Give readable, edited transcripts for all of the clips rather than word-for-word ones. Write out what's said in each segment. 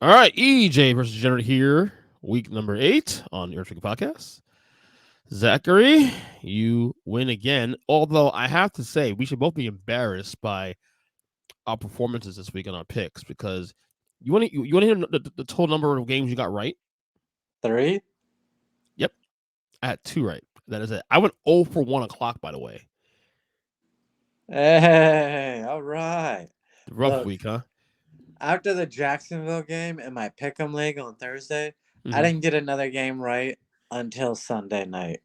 All right, EJ versus Degenerate here, week number 8 on the Earnestly podcast. Zachary, you win again. Although I have to say, we should both be embarrassed by our performances this week on our picks because you want to hear the total number of games you got right? 3? Yep, I had 2 right. That is it. I went 0 for 1 o'clock, by the way. Hey, all right. Rough Look, week, huh? after the Jacksonville game and my pick'em league on Thursday, I Mm-hmm. didn't get another game right until Sunday night.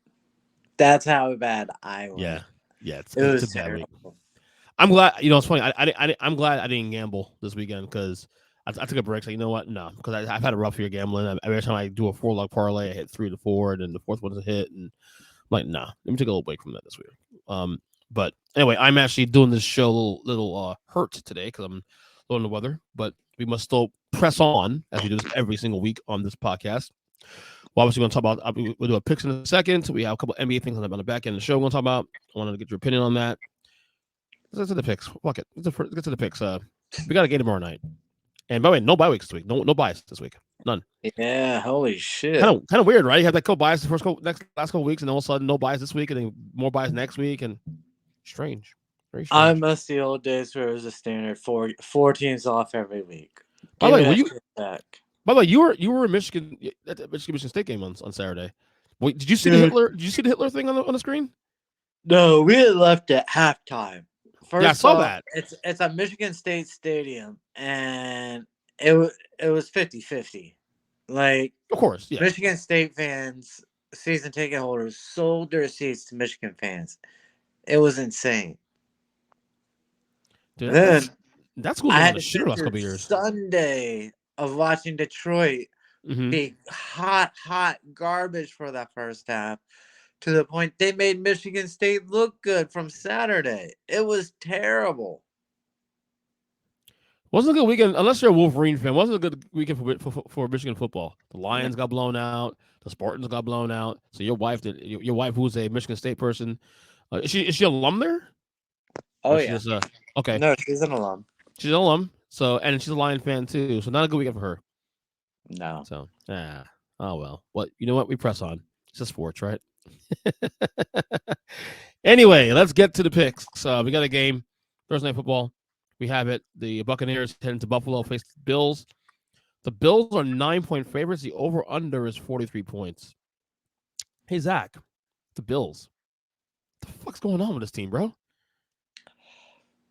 That's how bad I Yeah, went. yeah. It It's a was bad week. terrible. I'm glad. It's funny. I'm glad I didn't gamble this weekend because I took a break. So you know what? No, because I've had a rough year gambling. Every time I do a 4 leg parlay, I hit 3 to 4, and then the fourth one's a hit, and I'm like, nah, let me take a little break from that this week. But anyway, I'm actually doing this show a little hurt today because I'm low in the weather, but we must still press on as we do this every single week on this podcast. We're obviously going to talk about we'll do a picks in a second. We have a couple NBA things on the back end of the show we're going to talk about. I wanted to get your opinion on that. Let's get to the picks. Fuck it. Let's get to the picks. We got a game tomorrow night. And by the way, no bye weeks this week. No bias this week. None. Yeah, holy Kind shit. of weird, right? You have that co-bias the last couple weeks, and all of a sudden no bias this week, and then more bias next week, and strange, very I strange. miss the old days where it was a standard four teams off every week. By the Give way, me were that you? shit back. By the way, you were in Michigan at the Michigan State game on Saturday. Wait, did you see the Dude, Hitler? Did you see the Hitler thing on the screen? no, we had left at halftime. Yeah, I First saw off, that. it's a Michigan State stadium, and it was 50-50. Like Of course, yeah. Michigan State fans, season ticket holders sold their seats to Michigan fans. It was insane. Dude, Then that school's I been on had the to shitter sit last through couple of years. Sunday of watching Detroit Mm-hmm. be hot garbage for that first half to the point they made Michigan State look good from Saturday. It was terrible. Wasn't a good weekend unless you're a Wolverine fan. Wasn't a good weekend for Michigan football. The No. Lions got blown out. The Spartans got blown out. So your wife who's a Michigan State person, is she alum there or Oh is she yeah. just okay? No, she's an alum. She's an alum. So and she's a Lion fan too. So not a good weekend for her. No. So oh well. What you know what we press on. It's just sports, right? Anyway, let's get to the picks. We got a game Thursday night football. We have it. The Buccaneers heading to Buffalo face the Bills. The Bills are 9-point favorites. The over under is 43 points. Hey Zach, the Bills. What the fuck's going on with this team, bro?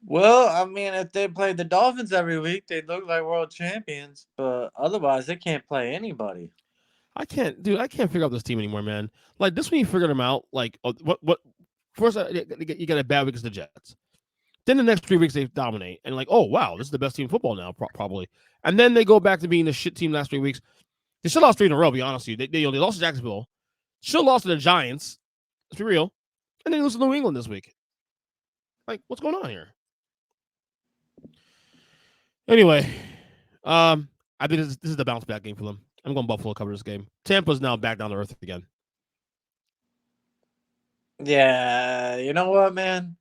Well, I mean, if they played the Dolphins every week, they'd look like world champions. But otherwise, they can't play anybody. I can't figure out this team anymore, man. Like this when you figured them out, like what first you got a bad week against the Jets. Then the next 3 weeks they dominate and like, oh wow, this is the best team in football now, probably. And then they go back to being the shit team last 3 weeks. They still lost 3 in a row. To be honest with you, they lost to Jacksonville, still lost to the Giants. Let's be real, and then lose to New England this week. Like, what's going on here? Anyway, I think this is the bounce back game for them. I'm going Buffalo cover this game. Tampa's now back down to earth again. Yeah, you know what, man?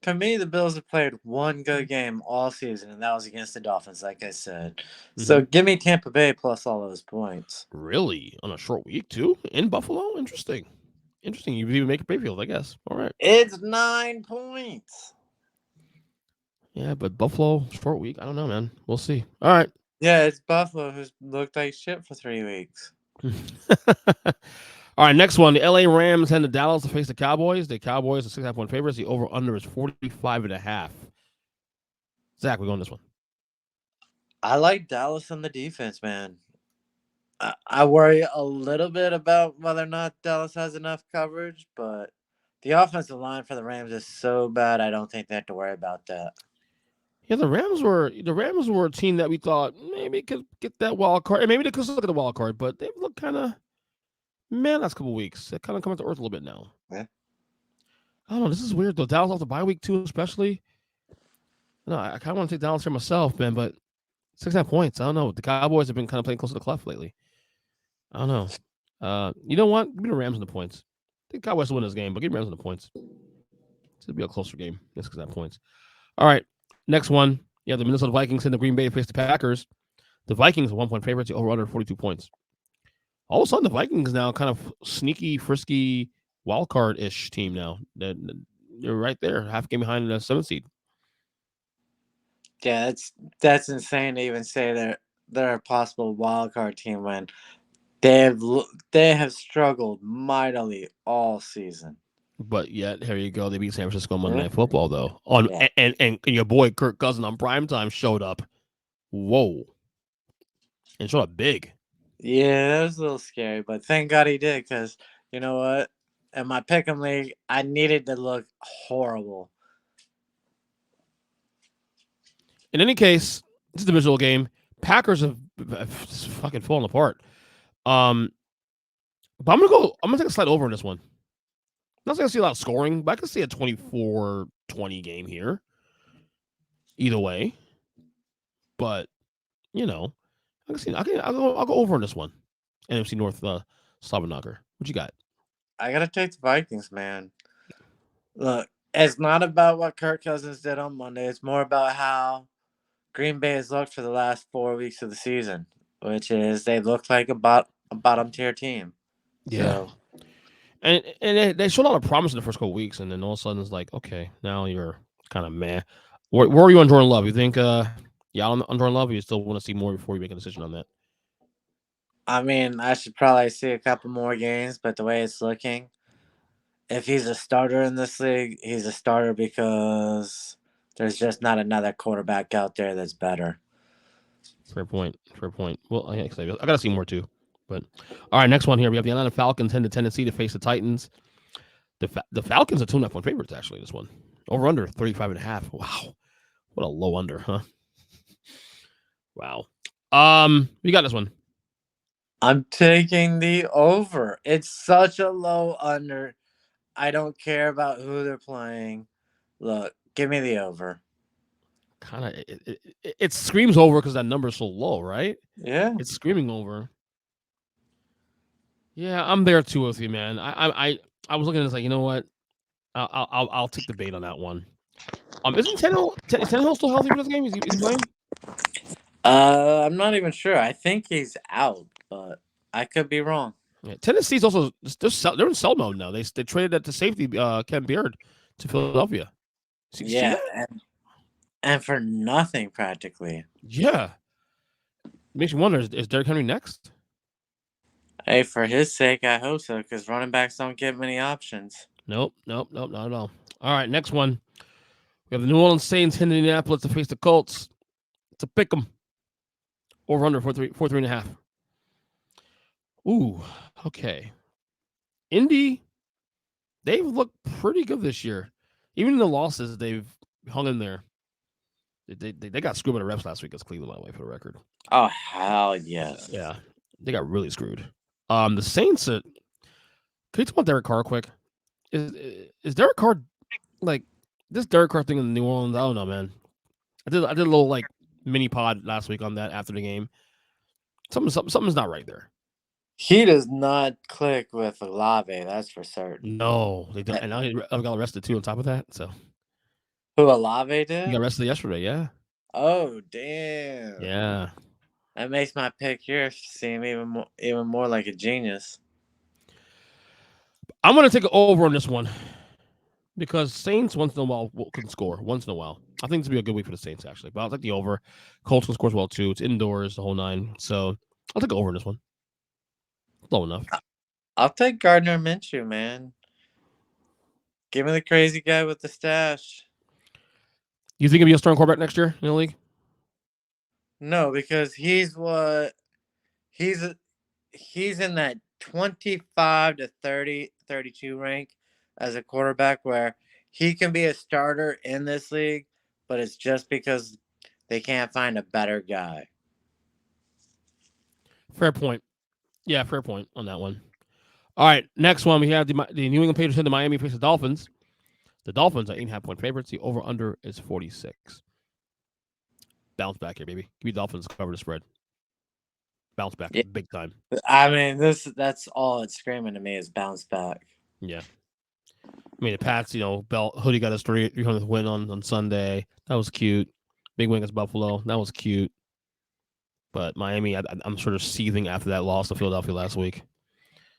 For me, the Bills have played one good game all season, and that was against the Dolphins, like I said. So Mm-hmm. give me Tampa Bay plus all those points. Really, on a short week too in Buffalo. Interesting. You even make a Bayfield, I guess. All right. It's 9 points. Yeah, but Buffalo short week. I don't know, man. We'll see. All right. Yeah, it's Buffalo who's looked like shit for 3 weeks. All right, next one. The LA Rams head to Dallas to face the Cowboys. The Cowboys are 6.5-point favorites. The over-under is 45.5. Zach, we're going this one. I like Dallas on the defense, man. I worry a little bit about whether or not Dallas has enough coverage, but the offensive line for the Rams is so bad, I don't think they have to worry about that. Yeah, the Rams were a team that we thought maybe could get that wild card. And maybe they could still get the wild card, but they look kind of last couple weeks. They're kind of coming to earth a little bit now. Yeah. I don't know. This is weird though. Dallas off the bye week too, especially. No, I kind of want to take Dallas here myself, man, but 6.5 points. I don't know. The Cowboys have been kind of playing close to the clef lately. I don't know. You know what? Give me the Rams in the points. I think Cowboys will win this game, but give me Rams in the points. It'll be a closer game. Just because that points. All right. Next one. You have the Minnesota Vikings and the Green Bay face the Packers. The Vikings are 1 point favorites. The over under 42 points. All of a sudden, the Vikings now kind of sneaky, frisky, wild card ish team now. They're right there, half game behind the 7th seed. Yeah, that's insane to even say they're a possible wild card team when they have struggled mightily all season. But yet, here you go. They beat San Francisco Monday Yeah. Night Football, though. On Yeah. and your boy Kirk Cousins on primetime showed up. Whoa. And showed up big. Yeah, that was a little scary, but thank God he did, because you know what? In my pick'em league, I needed to look horrible. In any case, this is a divisional game. Packers have fucking fallen apart. But I'm gonna take a slight over in this one. I'm not gonna see a lot of scoring, but I can see a 24-20 game here. Either way. But, you know, I'll go over in this one. NFC North Slobber Knocker. What you got? I gotta take the Vikings, man. Look, it's not about what Kirk Cousins did on Monday. It's more about how Green Bay has looked for the last 4 weeks of the season, which is they look like a bottom tier team. Yeah. So And they showed a lot of promise in the first couple weeks, and then all of a sudden it's like, okay, now you're kind of meh. Where are you on Jordan Love? You think yeah, on Jordan Love, or you still want to see more before you make a decision on that? I mean, I should probably see a couple more games, but the way it's looking, if he's a starter in this league, he's a starter because there's just not another quarterback out there that's better. Fair point. Fair point. Well, I gotta see more too. But all right, next one here. We have the Atlanta Falcons head to Tennessee to face the Titans. The Falcons are 2.5 point favorites, actually, this one. Over under 35.5. Wow. What a low under, huh? Wow. We got this one. I'm taking the over. It's such a low under. I don't care about who they're playing. Look, give me the over. Kind of it screams over because that number is so low, right? Yeah. It's screaming over. Yeah, I'm there too with you, man. I was looking at this like, you know what? I'll take the bait on that one. Isn't Tannehill still healthy for this game? Is he playing? I'm not even sure. I think he's out, but I could be wrong. Yeah, Tennessee's also they're in sell mode now. They traded that to safety Ken Beard to Philadelphia. See Yeah, that? and for nothing practically. Yeah, makes you wonder: is Derrick Henry next? Hey, for his sake, I hope so, because running backs don't get many options. Nope, not at all. All right, next one. We have the New Orleans Saints in Indianapolis to face the Colts. It's a pick 'em. Over under 43.5. Ooh, okay. Indy, they've looked pretty good this year. Even in the losses, they've hung in there. They got screwed by the refs last week against Cleveland, by the way, for the record. Oh, hell yes. Yeah, they got really screwed. The Saints. Can you talk about Derek Carr quick? Is Derek Carr like this Derek Carr thing in New Orleans? I don't know, man. I did a little like mini pod last week on that after the game. Something's not right there. He does not click with Olave, that's for certain. No, they don't. And now he got arrested too. On top of that, so Who, Olave he did? got arrested yesterday. Yeah, Oh, damn. yeah. That makes my pick here seem even more like a genius. I'm gonna take it over on this one because Saints once in a while can score. Once in a while, I think this will be a good week for the Saints actually. But I'll take the over. Colts can score as well too. It's indoors, the whole nine. So I'll take over on this one. Low enough. I'll take Gardner Minshew, man. Give me the crazy guy with the stash. You think he'll be a starting quarterback next year in the league? No, because he's in that 25 to 30, 32 rank as a quarterback where he can be a starter in this league, but it's just because they can't find a better guy. Fair point. Yeah, fair point on that one. All right, next one we have the New England Patriots and the Miami face the Dolphins. The Dolphins are 8.5 point favorites. The over under is 46. Bounce back here, baby. Give me Dolphins cover the spread. Bounce back Yeah. big time. I mean, that's all it's screaming to me is bounce back. Yeah. I mean, the Pats, Hoodie got his 300th win on Sunday. That was cute. Big win against Buffalo. That was cute. But Miami, I'm sort of seething after that loss to Philadelphia last week.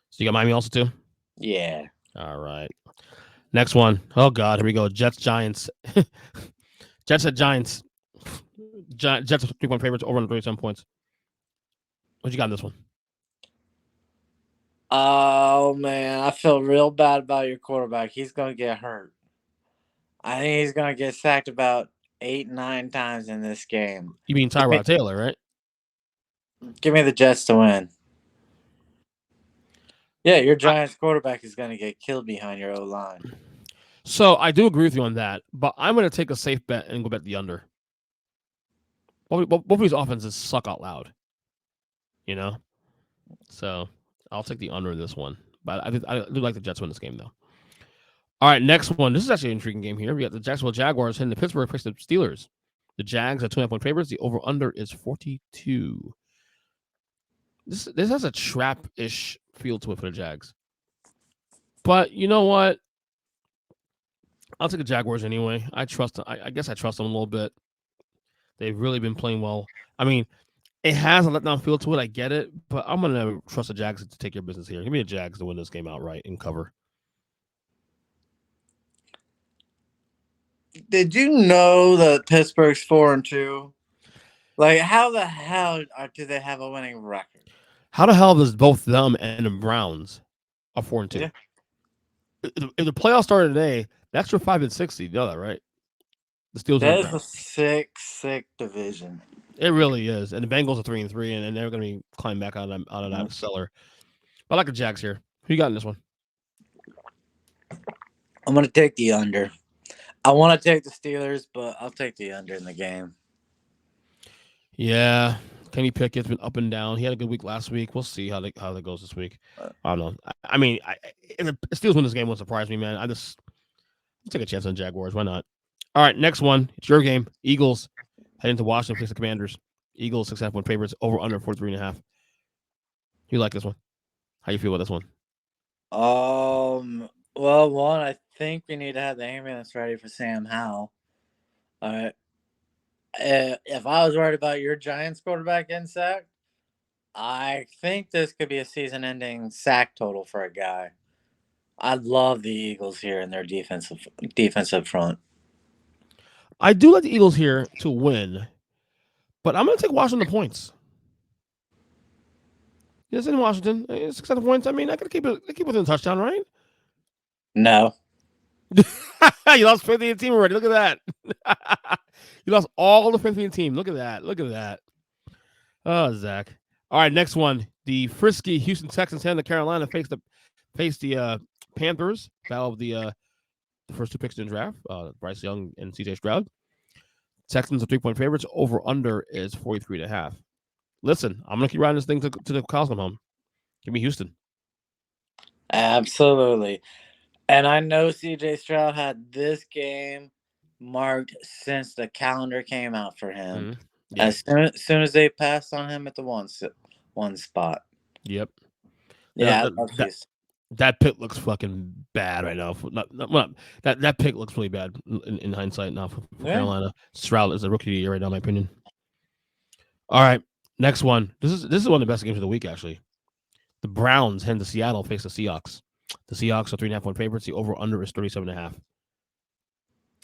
So you got Miami also too. Yeah. All right. Next one. Oh God, here we go. Jets Giants. Jets at Giants. Jets are 3-point favorites over under 37 points. What you got in this one? Oh man, I feel real bad about your quarterback. He's gonna get hurt. I think he's gonna get sacked about 8, 9 times in this game. You mean Give me, Tyrod Taylor, right? give me the Jets to win. Yeah, your Giants quarterback is gonna get killed behind your O line. So I do agree with you on that, but I'm going to take a safe bet and go bet the under. Both of these offenses suck out loud, you know. So I'll take the under in this one. But I do like the Jets win this game though. All right, next one. This is actually an intriguing game here. We got the Jacksonville Jaguars hitting the Pittsburgh face the Steelers. The Jags are 2.5-point favorites. The over under is 42. This has a trap ish feel to it for the Jags. But you know what? I'll take the Jaguars anyway. I trust. I guess I trust them a little bit. They've really been playing well. I mean, it has a letdown feel to it. I get it, but I'm gonna trust the Jags to take your business here. Give me the Jags to win this game outright and cover. Did you know that Pittsburgh's 4-2? Like, how the hell do they have a winning record? How the hell does both them and the Browns are 4-2? Yeah. If the playoffs started today, that's your 5-6 seed. You know that, right? The Steelers and That the is a Browns. sick division. It really is, and the Bengals are 3-3, and they're going to be climbing back out of that cellar. But I like the Jags here. Who you got in this one? I'm gonna take the under. I want to take the Steelers, but I'll take the under in the game. Yeah, Kenny Pickett's been up and down. He had a good week last week. We'll see how that goes this week. I don't know. I mean, if the Steelers win this game, won't surprise me, man. I'll take a chance on the Jaguars. Why not? All right, next one. It's your game. Eagles heading to Washington face the Commanders. Eagles 6.5-point favorites over under 43.5. You like this one? How you feel about this one? Well, one, I think we need to have the ambulance ready for Sam Howell. All right. If I was worried about your Giants quarterback in sack, I think this could be a season-ending sack total for a guy. I love the Eagles here in their defensive front. I do like the Eagles here to win, but I'm going to take Washington points. Yes, in Washington, 6 points. I mean, I could keep it within a touchdown, right? No. You lost 50 team already. Look at that. You lost all the 50 team. Look at that. Look at that. Oh, Zach. All right, next one. The frisky Houston Texans heading to Carolina face the Panthers. Battle of the first two picks in the draft. Bryce Young and CJ Stroud. Texans are 3-point favorites. Over under is 43.5. Listen, I'm gonna keep riding this thing to the cows come home. Give me Houston. Absolutely. And I know CJ Stroud had this game marked since the calendar came out for him. Mm-hmm. Yep. As soon as they passed on him at the one spot. Yep. Yeah, I love Houston. That pick looks fucking bad right now. That pick looks really bad in hindsight now for Carolina. Stroud is a rookie of the year right now, in my opinion. All right, next one. This is one of the best games of the week, actually. The Browns head to Seattle face the Seahawks. The Seahawks are 3.5-point favorites. The over under is 37.5.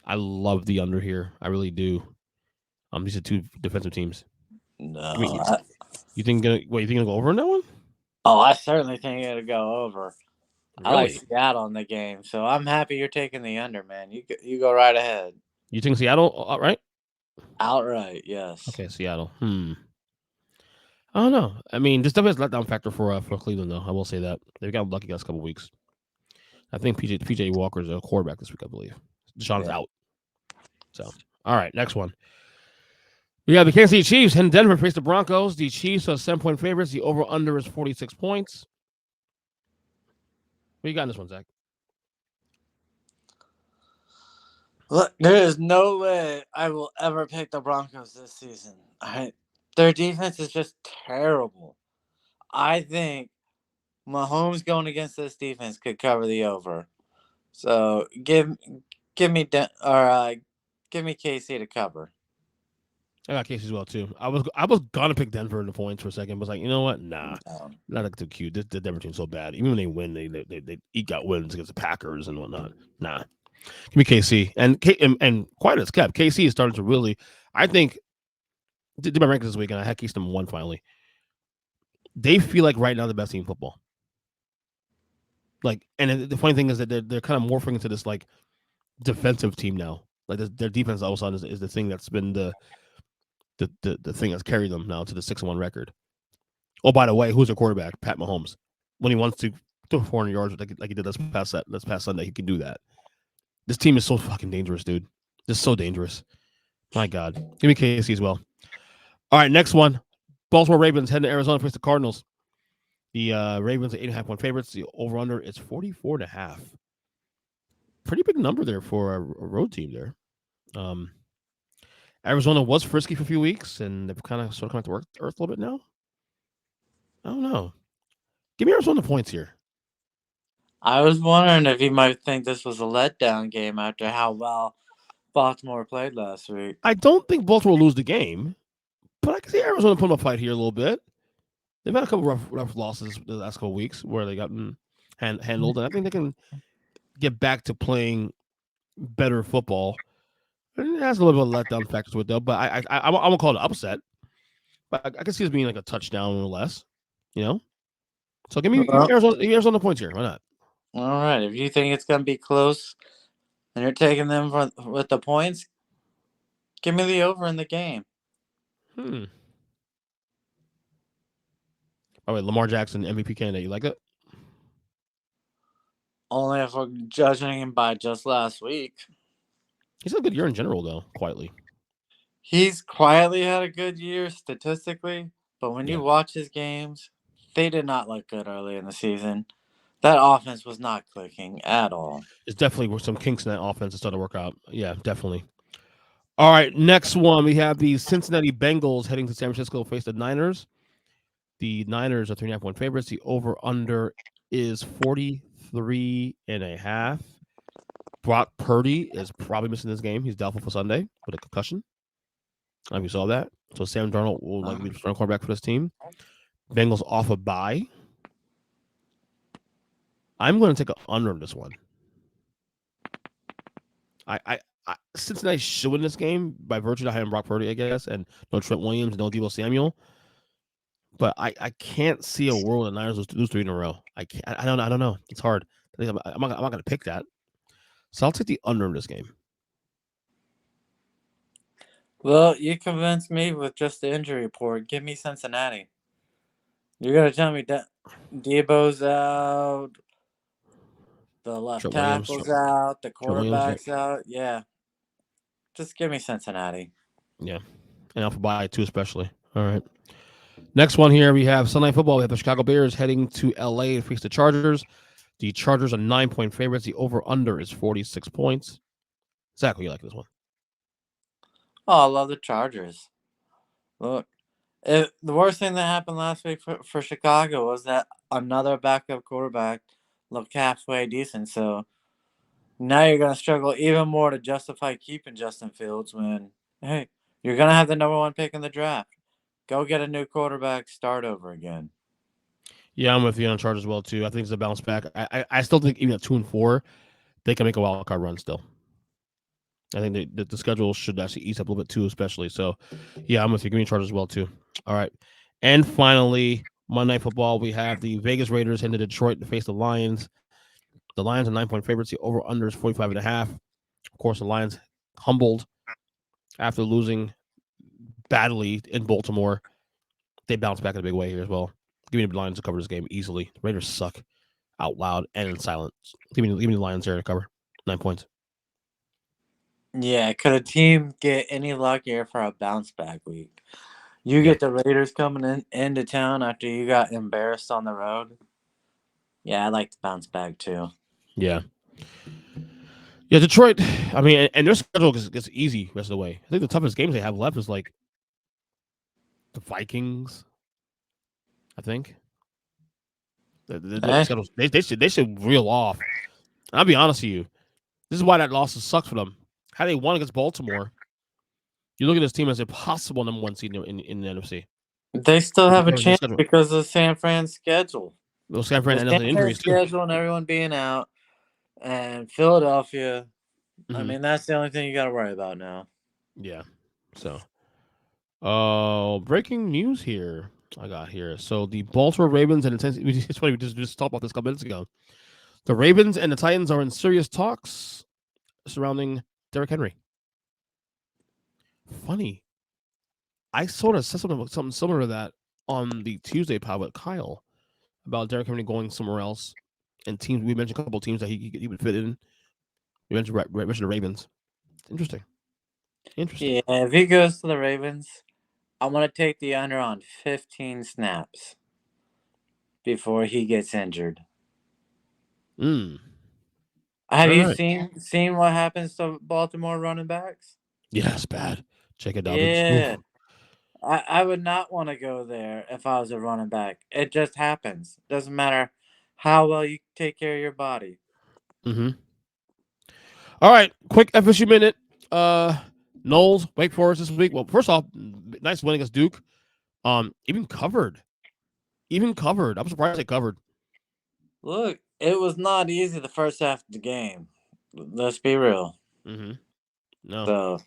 I love the under here. I really do. These are two defensive teams. No, I mean, you think gonna go over in that one? Oh, I certainly think it'll go over. Really? I like Seattle in the game, so I'm happy you're taking the under, man. You go right ahead. You think Seattle outright? Outright, yes. Okay, Seattle. I don't know. I mean, this definitely has a letdown factor for Cleveland, though. I will say that they've got lucky last couple weeks. I think PJ Walker's a quarterback this week, I believe. Deshaun's out. So, all right, next one. We got the Kansas City Chiefs and Denver face the Broncos. The Chiefs are 7-point favorites. The over under is 46 points. What you got in this one, Zach? Look, there is no way I will ever pick the Broncos this season. Their defense is just terrible. I think Mahomes going against this defense could cover the over. So give me KC to cover. I got Casey as well too. I was gonna pick Denver in the points for a second, but was like, you know what? Nah, No. not like too cute. The Denver team's so bad. Even when they win, they eke out wins against the Packers and whatnot. Nah, give me KC and quite as kept. KC is starting to really. I think did my rankings this weekend. I had KC number one finally. They feel like right now the best team in football. Like, and the funny thing is that they're kind of morphing into this like defensive team now. Like their defense all of a sudden is the thing that's been the thing that's carried them now to the 6-1 record. Oh, by the way, who's their quarterback? Pat Mahomes. When he wants to throw 400 yards like he did this past Sunday, he can do that. This team is so fucking dangerous, dude. Just so dangerous. My God. Give me KC as well. All right, next one. Baltimore Ravens heading to Arizona to face the Cardinals. The Ravens are 8.5-point favorites. The over-under is 44.5. Pretty big number there for a road team there. Arizona was frisky for a few weeks, and they've kind of sort of come to earth a little bit now. I don't know. Give me Arizona points here. I was wondering if you might think this was a letdown game after how well Baltimore played last week. I don't think Baltimore will lose the game, but I can see Arizona putting up a fight here a little bit. They've had a couple rough losses the last couple of weeks where they got handled, and I think they can get back to playing better football. And it has a little bit of letdown factor to it though, but I won't call it an upset. But I can see this being like a touchdown or less, you know. So give me Well, Arizona points here. Why not? all right. If you think it's going to be close and you're taking them with the points, give me the over in the game. Hmm. By the way, Lamar Jackson MVP candidate. You like it? Only if we're judging him by just last week. He's had a good year in general, though. Quietly. He's quietly had a good year statistically, but when Yeah. you watch his games, they did not look good early in the season. That offense was not clicking at all. It's definitely some kinks in that offense that started to work out. Yeah, definitely. All right, next one. We have the Cincinnati Bengals heading to San Francisco to face the Niners. The Niners are 3.5-point favorites. The over-under is 43.5. Brock Purdy is probably missing this game. He's doubtful for Sunday with a concussion. I don't know if you saw that. So Sam Darnold will likely be the starting quarterback for this team. Bengals off a bye. I'm going to take an under on this one. I Cincinnati should win this game by virtue of having Brock Purdy, I guess, and no Trent Williams, no Deebo Samuel. But I can't see a world where the Niners lose 3 in a row. I can't. I don't know. It's hard. I'm not going to pick that. So I'll take the under in this game. Well, you convinced me with just the injury report. Give me Cincinnati. You're going to tell me that Debo's out, the left Trent Williams, tackle's out, the Trent Williams, quarterback's out. Yeah. Just give me Cincinnati. yeah, and Alpha Bye too, especially. All right. Next one here, we have Sunday football. We have the Chicago Bears heading to LA to face the Chargers. The Chargers are 9-point favorites. The over/under is 46 points. Zach, what do you like this one? Oh, I love the Chargers. Look, the worst thing that happened last week for Chicago was that another backup quarterback looked halfway decent. So now you're going to struggle even more to justify keeping Justin Fields when, hey, you're going to have the number one pick in the draft. Go get a new quarterback, start over again. Yeah, I'm with you on Chargers as well too. I think it's a bounce back. I still think even at 2-4, they can make a wild card run still. I think the schedule should actually ease up a little bit too, especially. So, yeah, I'm with you. Give me Chargers as well too. All right, and finally, Monday Night Football. We have the Vegas Raiders heading to Detroit to face the Lions. The Lions are 9-point favorites. The over/under is 45.5. Of course, the Lions humbled after losing badly in Baltimore. They bounced back in a big way here as well. Give me the Lions to cover this game easily. The Raiders suck out loud and in silence. Give me the Lions here to cover 9 points. Yeah, could a team get any luckier for a bounce back week? You get the Raiders coming into town after you got embarrassed on the road. Yeah, I like to bounce back too. Yeah. Yeah, Detroit. I mean, and their schedule gets easy the rest of the way. I think the toughest games they have left is like the Vikings. I think the schedules they should reel off. And I'll be honest with you, this is why that loss sucks for them. Had they won against Baltimore, You look at this team as a possible number one seed in the NFC. They still have a Their chance schedule. because of San Fran's schedule. Well, San Fran With and San the Fran's injuries too. schedule and everyone being out, and Philadelphia, I Mm-hmm. mean, that's the only thing you got to worry about now. Yeah. So, breaking news here. I got here. So the Baltimore Ravens and the Tennessee. It's funny. We just talked about this a couple minutes ago. The Ravens and the Titans are in serious talks surrounding Derrick Henry. Funny. I sort of said something similar to that on the Tuesday pod with Kyle about Derrick Henry going somewhere else, and teams. We mentioned a couple of teams that he would fit in. We mentioned the Ravens. Interesting. Interesting. Yeah, if he goes to the Ravens, I want to take the under on 15 snaps before he gets injured. Mm. Have All you right. seen what happens to Baltimore running backs? Yeah, it's bad. J.K. Dobbins. Oof. Yeah, I would not want to go there if I was a running back. It just happens. Doesn't matter how well you take care of your body. Mm-hmm. All right. Quick FSU minute. Knowles, Wake Forest this week. Well, first off, nice win against Duke. Even covered. I'm surprised they covered. Look, it was not easy the first half of the game. Let's be real. Mm-hmm. No. So,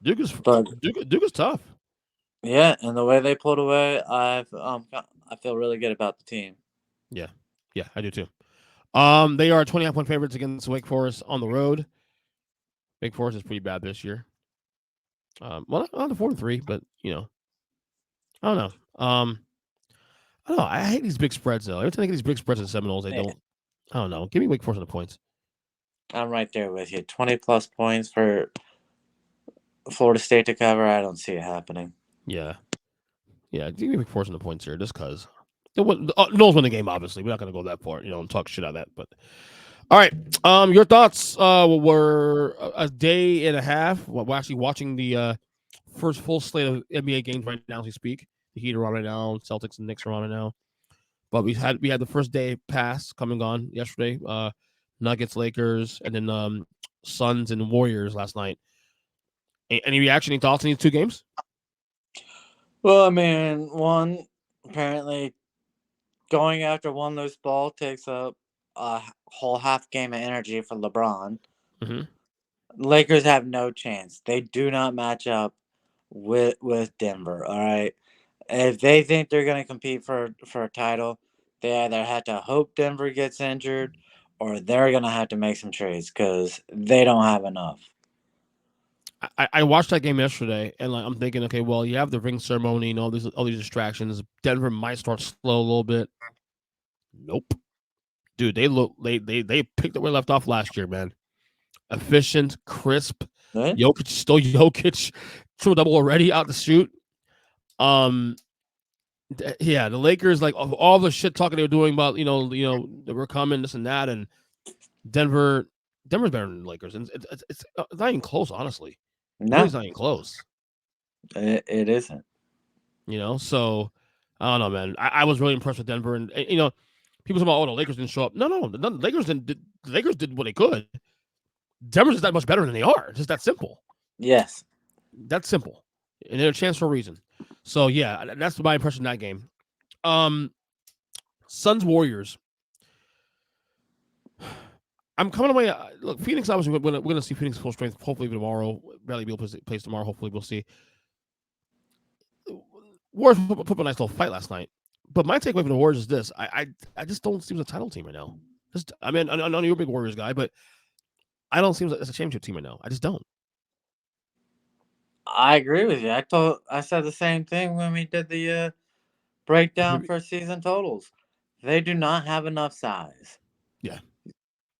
Duke is but Duke is tough. yeah, and the way they pulled away, I feel really good about the team. Yeah. Yeah, I do too. They are 20.5-point favorites against Wake Forest on the road. Wake Forest is pretty bad this year. Well, not the 4-3, but I don't know. I don't know. I hate these big spreads though. Every time I get these big spreads in Seminoles, they don't. I don't know. Give me Wake Forest on the points. I'm right there with you. 20 plus points for Florida State to cover. I don't see it happening. Yeah, give me Wake Forest on the points here, just because. Knowles win the game. Obviously, we're not going to go that far, and talk shit on that. But all right, your thoughts were a day and a half. We're actually watching the first full slate of NBA games right now as we speak. The Heat are on right now. Celtics and Knicks are on right now. But we had the first day pass coming on yesterday. Nuggets, Lakers, and then Suns and Warriors last night. Any reaction, any thoughts on these two games? Well, I mean, one, apparently going after one loose ball takes up a whole half game of energy for LeBron. Mm-hmm. Lakers have no chance. They do not match up with Denver. All right, if they think they're going to compete for a title, they either have to hope Denver gets injured, or they're going to have to make some trades because they don't have enough. I watched that game yesterday, and I'm thinking, okay, well, you have the ring ceremony and all these distractions. Denver might start slow a little bit. Nope, dude, they picked up where they left off last year, man. Efficient, crisp. Right? Jokic, triple double already out the shoot. Yeah, the Lakers, like all the shit talking they were doing about they were coming this and that, and Denver's better than the Lakers, and it's not even close, honestly. It really No, is not even close. it isn't. So I don't know, man. I was really impressed with Denver, and people talk about, the Lakers didn't show up. No, the Lakers didn't. The Lakers did what they could. Denver's just that much better than they are. It's just that simple. Yes. That's simple, and they're a chance for a reason. So yeah, that's my impression of that game. Suns Warriors. I'm coming away. Look, Phoenix. Obviously, we're going to see Phoenix full strength. Hopefully tomorrow. Barely be able to play tomorrow. Hopefully, we'll see. Warriors put up a nice little fight last night. But my takeaway from the Warriors is this: I just don't see them as a title team right now. I know you're a big Warriors guy, but I don't see them as a championship team right now. I just don't. I agree with you. I said the same thing when we did the breakdown for season totals. They do not have enough size. Yeah.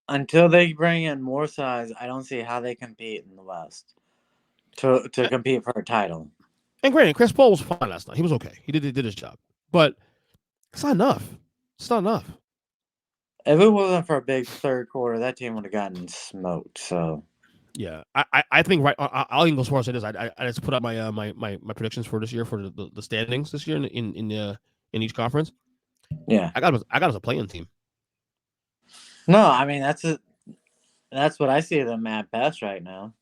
Until they bring in more size, I don't see how they compete in the West to compete for a title. And granted, Chris Paul was fine last night. He was okay. He did his job, but it's not enough. It's not enough. If it wasn't for a big third quarter, that team would have gotten smoked. So yeah, I think right. I'll even go as far as say this. I just put up my my predictions for this year for the standings this year in each conference. yeah, I got as a playing team. no, I mean that's what I see them at best right now.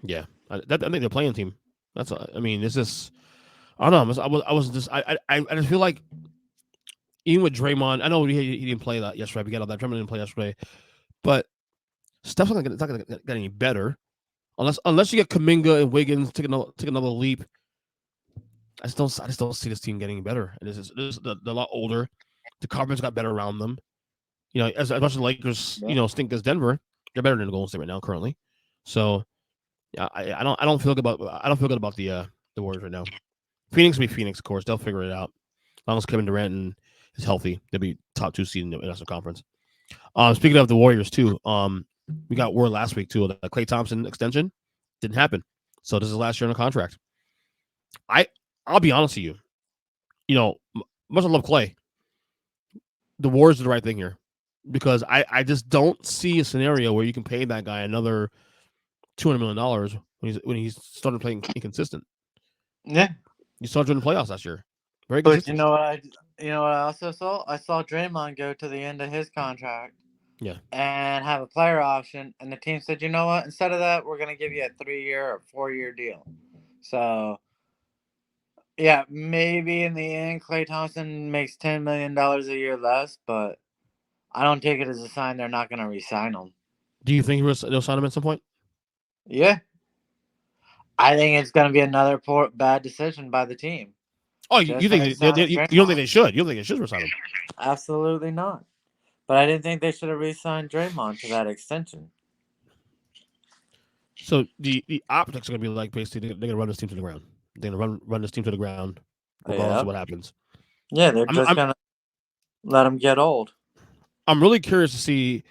Yeah, I think they're playing team. I mean, it's just I don't know. I was just I just feel like even with Draymond, I know he didn't play that yesterday. We got all that. Draymond didn't play yesterday, but Steph's not gonna get any better unless you get Kuminga and Wiggins take another leap. I just don't see this team getting better. And they're a lot older. The confidence got better around them. You know, as much as the Lakers, Yeah. stink as Denver, they're better than the Golden State right now currently. So yeah, I don't feel good about the Warriors right now. Phoenix will be Phoenix, of course. They'll figure it out. As long as Kevin Durant is healthy, they'll be top 2 seed in the Western Conference. Speaking of the Warriors too, we got word last week too that the Klay Thompson extension didn't happen. So this is last year on the contract. I'll be honest with you. Much I love Klay, the Warriors did the right thing here because I just don't see a scenario where you can pay that guy another $200 million when he's started playing inconsistent. Yeah. You saw during the playoffs last year, very But consistent. you know what I also saw? I saw Draymond go to the end of his contract Yeah. and have a player option, and the team said, you know what? Instead of that, we're gonna give you a 3-year or 4-year deal. So yeah, maybe in the end, Klay Thompson makes $10 million a year less, but I don't take it as a sign they're not gonna re-sign him. Do you think they'll sign him at some point? Yeah, I think it's gonna be another bad decision by the team. Oh, you Just like think signing you don't think Draymond. they should? You don't think they should resign him? Absolutely not. But I didn't think they should have re-signed Draymond to that extension. So the optics are going to be like basically they're going to run this team to the ground. They're going to run this team to the ground, regardless Yeah. of what happens. Yeah, they're I'm just I'm gonna let him get old. I'm really curious to see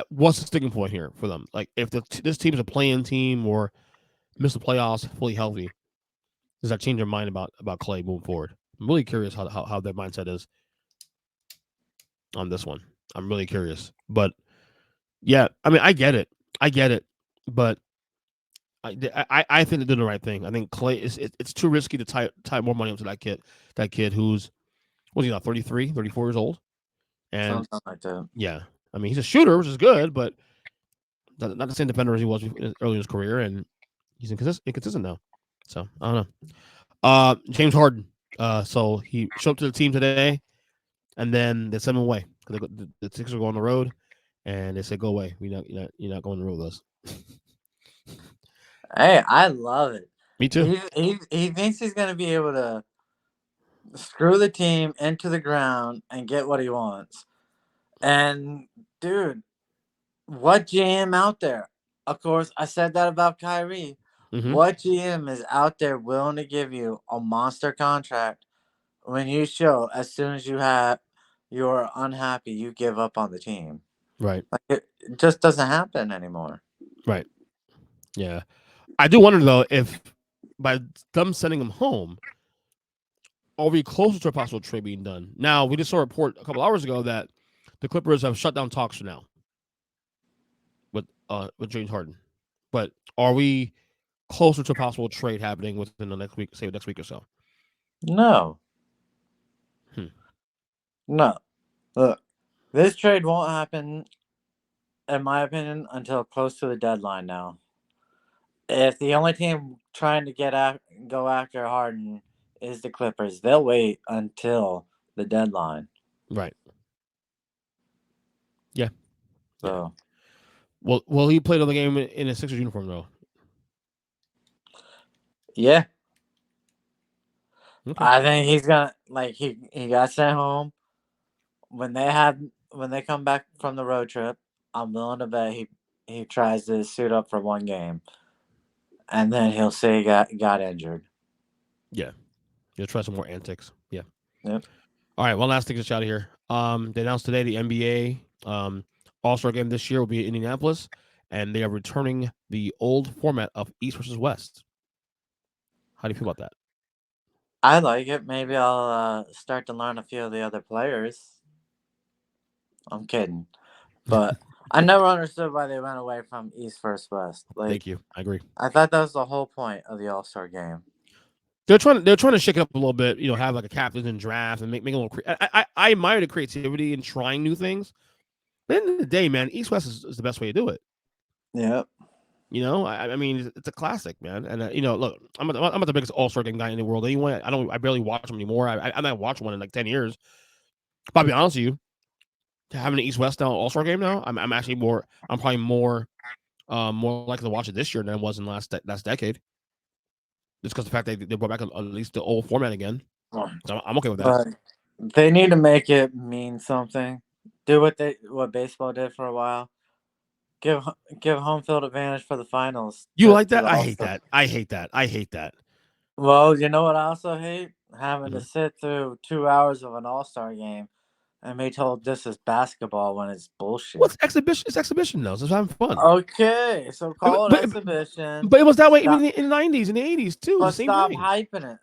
what's the sticking point here for them. Like if this team is a play-in team or miss the playoffs fully healthy, does that change their mind about Klay moving forward? I'm really curious how their mindset is on this one. I'm really curious, but yeah, I mean I get it, but I think they're doing the right thing. I think Klay it's too risky to tie more money into that kid who's what's he now 33, 34 years old, and Something like that. yeah, I mean he's a shooter, which is good, but not the same defender as he was early in his career, and he's inconsistent now. So I don't know. James Harden. So he showed up to the team today, and then they sent him away because the Sixers go on the road, and they said, "Go away. You're not going on the road with us." Hey, I love it. Me too. He thinks he's gonna be able to screw the team into the ground and get what he wants. And dude, what GM out there? Of course, I said that about Kyrie. Mm-hmm. What GM is out there willing to give you a monster contract when you show as soon as you're unhappy, you give up on the team? Right. Like it just doesn't happen anymore. Right. Yeah. I do wonder though if by them sending him home, are we closer to a possible trade being done? Now we just saw a report a couple hours ago that the Clippers have shut down talks for now with James Harden. But are we closer to a possible trade happening within the next week, say next week or so? No, Hmm. no. Look, this trade won't happen, in my opinion, until close to the deadline now. If the only team trying to go after Harden is the Clippers, they'll wait until the deadline. Right. Yeah. Yeah. So Well, he played on the game in a Sixers uniform though. yeah, Okay. I think he's gonna he got sent home when they come back from the road trip. I'm willing to bet he tries to suit up for one game, and then he'll say he got injured. Yeah. You'll try some more antics. Yeah. Yep. All right. One last thing to shout out here. They announced today the NBA All-Star game this year will be in Indianapolis, and they are returning the old format of East versus West. How do you feel about that? I like it. Maybe I'll start to learn a few of the other players. I'm kidding. But I never understood why they went away from East versus West. Like Thank you. I agree. I thought that was the whole point of the All Star game. They're trying to shake it up a little bit. Have like a captain and draft and make a little. I admire the creativity in trying new things. But at the end of the day, man, East West is the best way to do it. Yep. I mean, it's a classic, man. And look, I'm not the biggest All Star game guy in the world anyway. I barely watch them anymore. I not watched one in like 10 years. But I'll be honest with you, having an East West now All Star game now, I'm actually I'm probably more likely to watch it this year than I was in last decade. Just because the fact they brought back at least the old format again. So I'm okay with that. But they need to make it mean something. Do what baseball did for a while. Give give home field advantage for the finals. You like To that? the I hate All-Star. that. I hate that. I hate that. Well, you know what I also hate? Having to Mhm. sit through 2 hours of an All-Star game and be told this is basketball when it's bullshit. What's exhibition? It's exhibition though, so it's having fun. Okay, so But, call it but exhibition. but it was that way even Stop, in the 90s and the 80s too. The but same stop thing. hyping it.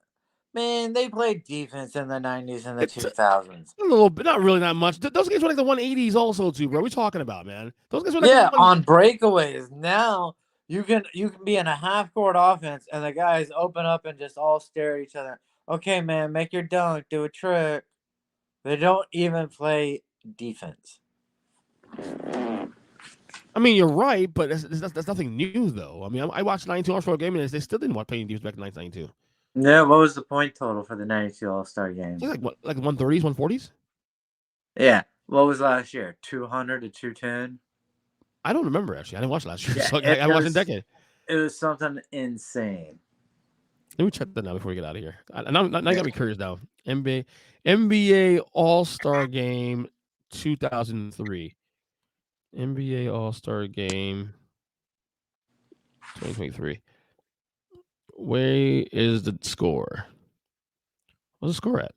Man, they played defense in the 90s and the It's 2000s. a little bit, not really that much. Those games were like the 180s also too, bro. What are we talking about, man? Those guys were like the Yeah, one. on breakaways. Now you can be in a half court offense and the guys open up and just all stare at each other. Okay, man, make your dunk, do a trick. They don't even play defense. I mean, you're right, but that's nothing new though. I mean, I watched 92 All Star game and they still didn't want playing defense back in 1992. Yeah, what was the point total for the 92 All-Star It's game? like what, like 130s, 140s? Yeah. What was last year? 200 to 210? I don't remember actually. I didn't watch last year, Yeah, so I it, haven't it watched in a was decade. it was something insane. Let me check that now before we get out of here. Now you Yeah. got me curious now. NBA All Star Game 2003. NBA All Star Game 2023. Where is the score? What's the score at?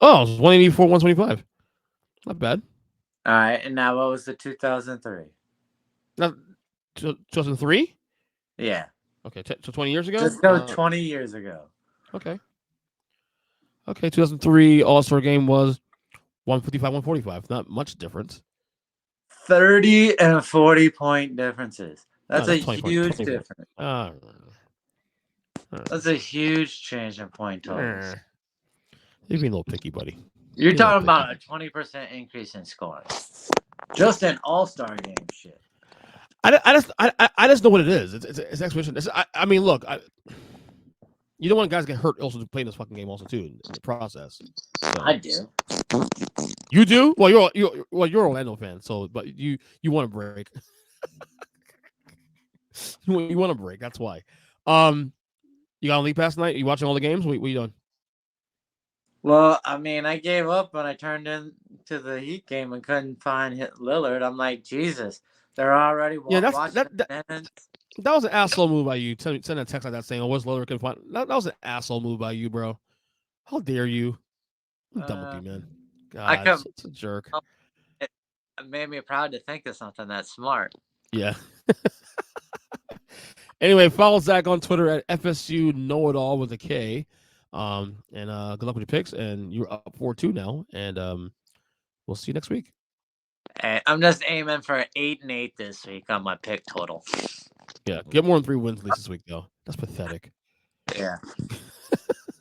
Oh, it's 184, 125. Not bad. All right, and now what was the 2003? Not 2003. Yeah. Okay, so 20 years ago. Just go 20 years ago. Okay. Okay, 2003 All Star Game was 155, 145. Not much difference. 30 and 40-point differences. No, That's a that's 20 points. huge 20 points. difference. That's That's a huge change in point totals. You're being a little picky, buddy. You're Being a talking little about a 20% increase in scoring. Just an all-star game shit. I just know what it is. It's exhibition. I mean, look, you don't want guys to get hurt also playing this fucking game also too in the process. So I do. you do? Well, you're an Orlando fan, so but you want a break. you want a break. That's why. You got a league pass tonight? You watching all the games? What you doing? Well, I mean, I gave up when I turned into the Heat game and couldn't find Lillard. I'm like, Jesus, they're already Yeah, watching the minutes. that was an asshole move by you. Send a text like that saying, "Oh, what's Lillard can find?" That was an asshole move by you, bro. How dare you? I'm done with you, man. I God, could. such a jerk. It made me proud to think of something that smart. Yeah. Anyway, follow Zack on Twitter at FSU Know It All with a K. And good luck with your picks. And you're up 4-2 now. And we'll see you next week. Hey, I'm just aiming for 8-8 this week on my pick total. Yeah, get more than 3 wins at least this week, though. That's pathetic. Yeah.